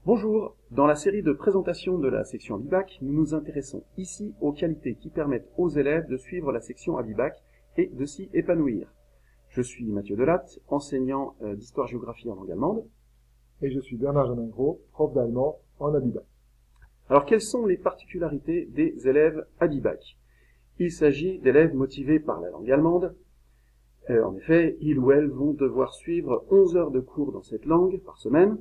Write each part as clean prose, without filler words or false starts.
Bonjour, dans la série de présentation de la section Abibac, nous nous intéressons ici aux qualités qui permettent aux élèves de suivre la section Abibac et de s'y épanouir. Je suis Mathieu Delatte, enseignant d'histoire-géographie en langue allemande. Et je suis Bernard Janingro, prof d'allemand en Abibac. Alors quelles sont les particularités des élèves Abibac? Il s'agit d'élèves motivés par la langue allemande. En effet, ils ou elles vont devoir suivre 11 heures de cours dans cette langue par semaine.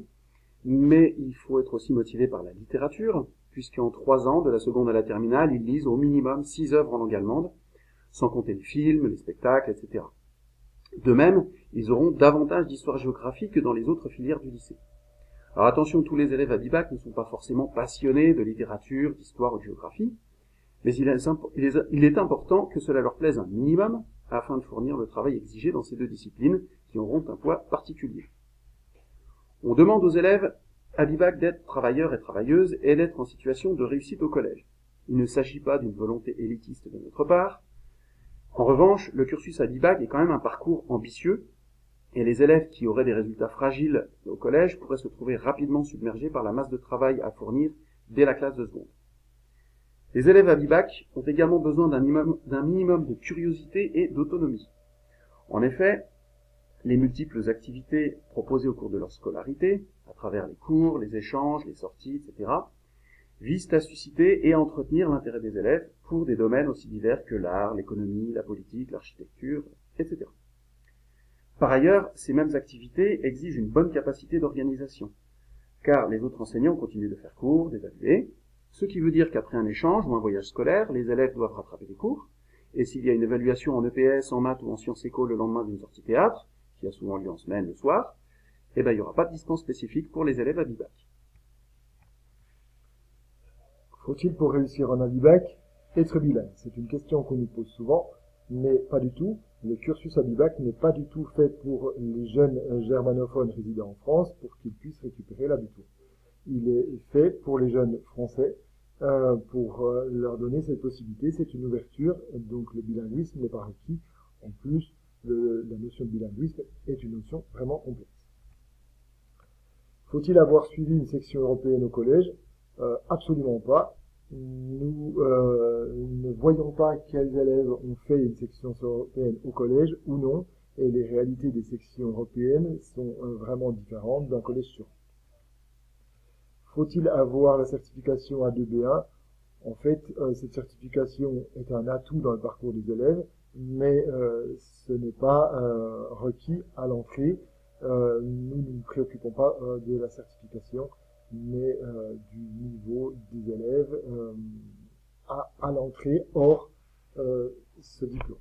Mais il faut être aussi motivé par la littérature, puisqu'en 3 ans, de la seconde à la terminale, ils lisent au minimum 6 œuvres en langue allemande, sans compter les films, les spectacles, etc. De même, ils auront davantage d'histoire-géographie que dans les autres filières du lycée. Alors attention, tous les élèves Abibac ne sont pas forcément passionnés de littérature, d'histoire ou de géographie, mais il est important que cela leur plaise un minimum, afin de fournir le travail exigé dans ces deux disciplines, qui auront un poids particulier. On demande aux élèves Abibac d'être travailleurs et travailleuses et d'être en situation de réussite au collège. Il ne s'agit pas d'une volonté élitiste de notre part. En revanche, le cursus Abibac est quand même un parcours ambitieux et les élèves qui auraient des résultats fragiles au collège pourraient se trouver rapidement submergés par la masse de travail à fournir dès la classe de seconde. Les élèves Abibac ont également besoin d'un minimum de curiosité et d'autonomie. En effet, les multiples activités proposées au cours de leur scolarité, à travers les cours, les échanges, les sorties, etc., visent à susciter et à entretenir l'intérêt des élèves pour des domaines aussi divers que l'art, l'économie, la politique, l'architecture, etc. Par ailleurs, ces mêmes activités exigent une bonne capacité d'organisation, car les autres enseignants continuent de faire cours, d'évaluer, ce qui veut dire qu'après un échange ou un voyage scolaire, les élèves doivent rattraper les cours, et s'il y a une évaluation en EPS, en maths ou en sciences éco le lendemain d'une sortie théâtre, qui a souvent lieu en semaine le soir, il n'y aura pas de dispense spécifique pour les élèves Abibac. Faut-il pour réussir en Abibac être bilingue? C'est une question qu'on nous pose souvent, mais pas du tout. Le cursus Abibac n'est pas du tout fait pour les jeunes germanophones résidant en France pour qu'ils puissent récupérer l'abitur. Il est fait pour les jeunes français pour leur donner cette possibilité. C'est une ouverture, donc le bilinguisme n'est pas requis. En plus, la notion de bilinguisme est une notion vraiment complexe. Faut-il avoir suivi une section européenne au collège? Absolument pas. Nous ne voyons pas quels élèves ont fait une section européenne au collège ou non, et les réalités des sections européennes sont vraiment différentes d'un collège sur l'autre. Faut-il avoir la certification A2B1? En fait, cette certification est un atout dans le parcours des élèves, mais ce n'est pas requis à l'entrée. Nous ne nous préoccupons pas de la certification, mais du niveau des élèves à l'entrée hors ce diplôme.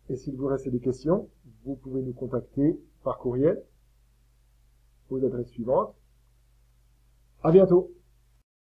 Et s'il vous reste des questions, vous pouvez nous contacter par courriel aux adresses suivantes. À bientôt!